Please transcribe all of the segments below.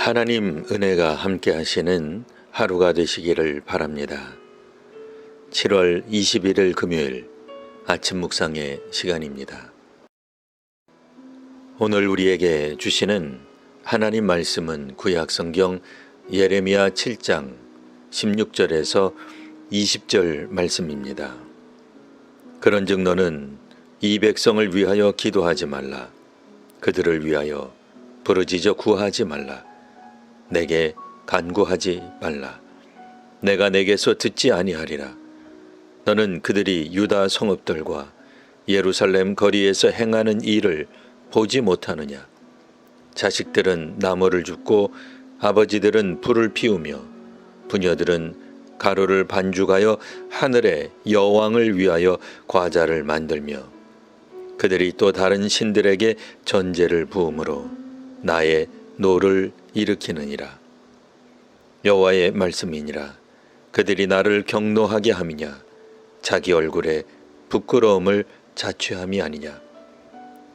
하나님 은혜가 함께 하시는 하루가 되시기를 바랍니다. 7월 21일 금요일 아침 묵상의 시간입니다. 오늘 우리에게 주시는 하나님 말씀은 구약성경 예레미야 7장 16절에서 20절 말씀입니다. 그런즉 너는 이 백성을 위하여 기도하지 말라. 그들을 위하여 부르짖어 구하지 말라. 내게 간구하지 말라. 내가 내게서 듣지 아니하리라. 너는 그들이 유다 성읍들과 예루살렘 거리에서 행하는 일을 보지 못하느냐. 자식들은 나무를 줍고 아버지들은 불을 피우며 부녀들은 가루를 반죽하여 하늘의 여왕을 위하여 과자를 만들며 그들이 또 다른 신들에게 전제를 부음으로 나의 노를 일으키느니라. 여호와의 말씀이니라. 그들이 나를 경노하게 함이냐. 자기 얼굴에 부끄러움을 자취함이 아니냐.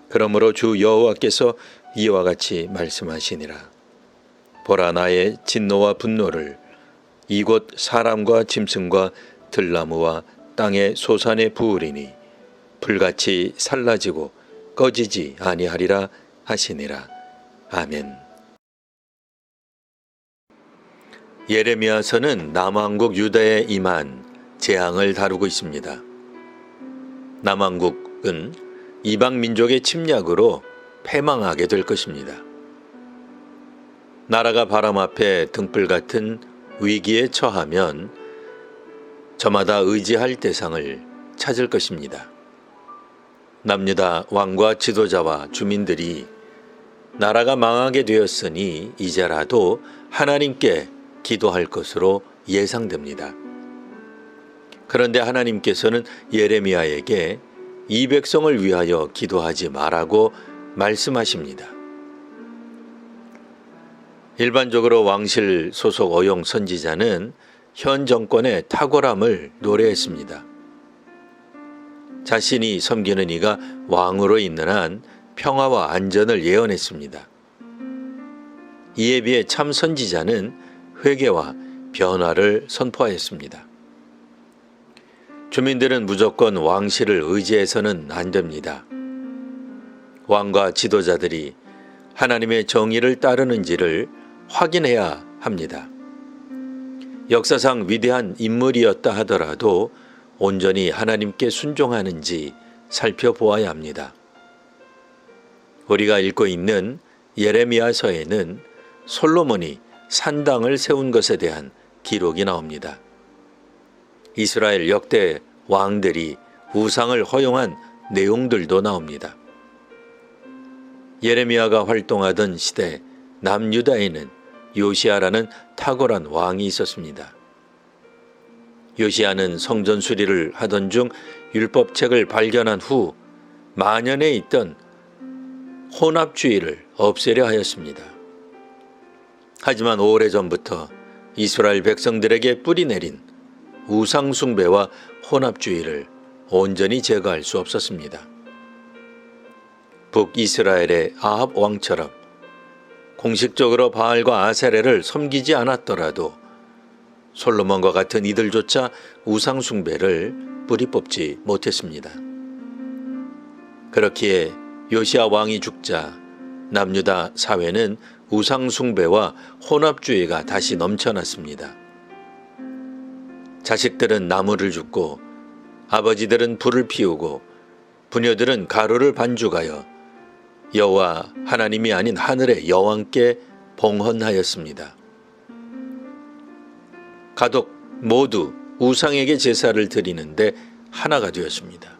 그러므로 주 여호와께서 이와 같이 말씀하시니라. 보라, 나의 진노와 분노를 이곳 사람과 짐승과 들나무와 땅의 소산에 부으리니 불같이 살라지고 꺼지지 아니하리라 하시니라. 아멘. 예레미야서는 남왕국 유다에 임한 재앙을 다루고 있습니다. 남왕국은 이방 민족의 침략으로 패망하게 될 것입니다. 나라가 바람 앞에 등불 같은 위기에 처하면 저마다 의지할 대상을 찾을 것입니다. 남유다 왕과 지도자와 주민들이 나라가 망하게 되었으니 이제라도 하나님께 기도할 것으로 예상됩니다. 그런데 하나님께서는 예레미야에게 이 백성을 위하여 기도하지 말라고 말씀하십니다. 일반적으로 왕실 소속 어용 선지자는 현 정권의 탁월함을 노래했습니다. 자신이 섬기는 이가 왕으로 있는 한 평화와 안전을 예언했습니다. 이에 비해 참 선지자는 회개와 변화를 선포하였습니다. 주민들은 무조건 왕실을 의지해서는 안 됩니다. 왕과 지도자들이 하나님의 정의를 따르는지를 확인해야 합니다. 역사상 위대한 인물이었다 하더라도 온전히 하나님께 순종하는지 살펴보아야 합니다. 우리가 읽고 있는 예레미야서에는 솔로몬이 산당을 세운 것에 대한 기록이 나옵니다. 이스라엘 역대 왕들이 우상을 허용한 내용들도 나옵니다. 예레미야가 활동하던 시대 남유다에는 요시야라는 탁월한 왕이 있었습니다. 요시야는 성전 수리를 하던 중 율법책을 발견한 후 만연해 있던 혼합주의를 없애려 하였습니다. 하지만 오래전부터 이스라엘 백성들에게 뿌리내린 우상숭배와 혼합주의를 온전히 제거할 수 없었습니다. 북이스라엘의 아합 왕처럼 공식적으로 바알과 아세레를 섬기지 않았더라도 솔로몬과 같은 이들조차 우상숭배를 뿌리 뽑지 못했습니다. 그렇기에 요시야 왕이 죽자 남유다 사회는 우상숭배와 혼합주의가 다시 넘쳐났습니다. 자식들은 나무를 줍고 아버지들은 불을 피우고 부녀들은 가루를 반죽하여 여호와 하나님이 아닌 하늘의 여왕께 봉헌하였습니다. 가족 모두 우상에게 제사를 드리는데 하나가 되었습니다.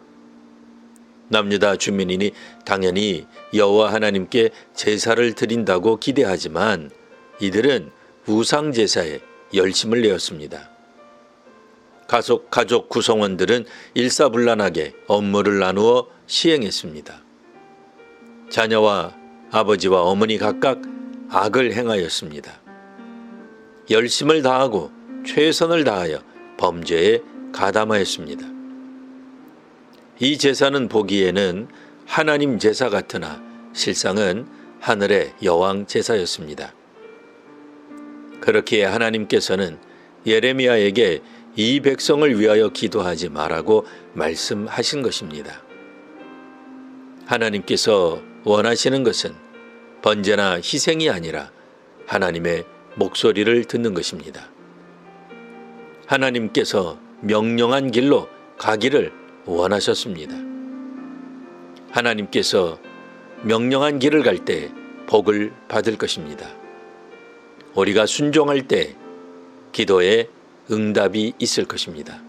남유다 주민이니 당연히 여호와 하나님께 제사를 드린다고 기대하지만 이들은 우상 제사에 열심을 내었습니다. 가족 구성원들은 일사불란하게 업무를 나누어 시행했습니다. 자녀와 아버지와 어머니 각각 악을 행하였습니다. 열심을 다하고 최선을 다하여 범죄에 가담하였습니다. 이 제사는 보기에는 하나님 제사 같으나 실상은 하늘의 여왕 제사였습니다. 그렇기에 하나님께서는 예레미야에게 이 백성을 위하여 기도하지 말라고 말씀하신 것입니다. 하나님께서 원하시는 것은 번제나 희생이 아니라 하나님의 목소리를 듣는 것입니다. 하나님께서 명령한 길로 가기를 원하셨습니다. 하나님께서 명령한 길을 갈 때 복을 받을 것입니다. 우리가 순종할 때 기도에 응답이 있을 것입니다.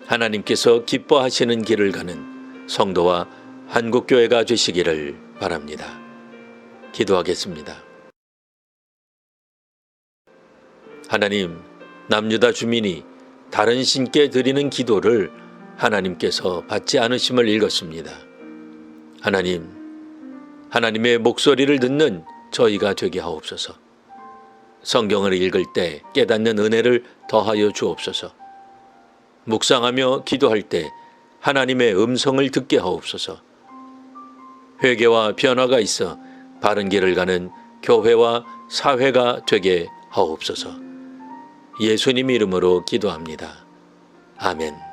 하나님께서 기뻐하시는 길을 가는 성도와 한국교회가 되시기를 바랍니다. 기도하겠습니다. 하나님, 남유다 주민이 다른 신께 드리는 기도를 하나님께서 받지 않으심을 읽었습니다. 하나님, 하나님의 목소리를 듣는 저희가 되게 하옵소서. 성경을 읽을 때 깨닫는 은혜를 더하여 주옵소서. 묵상하며 기도할 때 하나님의 음성을 듣게 하옵소서. 회개와 변화가 있어 바른 길을 가는 교회와 사회가 되게 하옵소서. 예수님 이름으로 기도합니다. 아멘.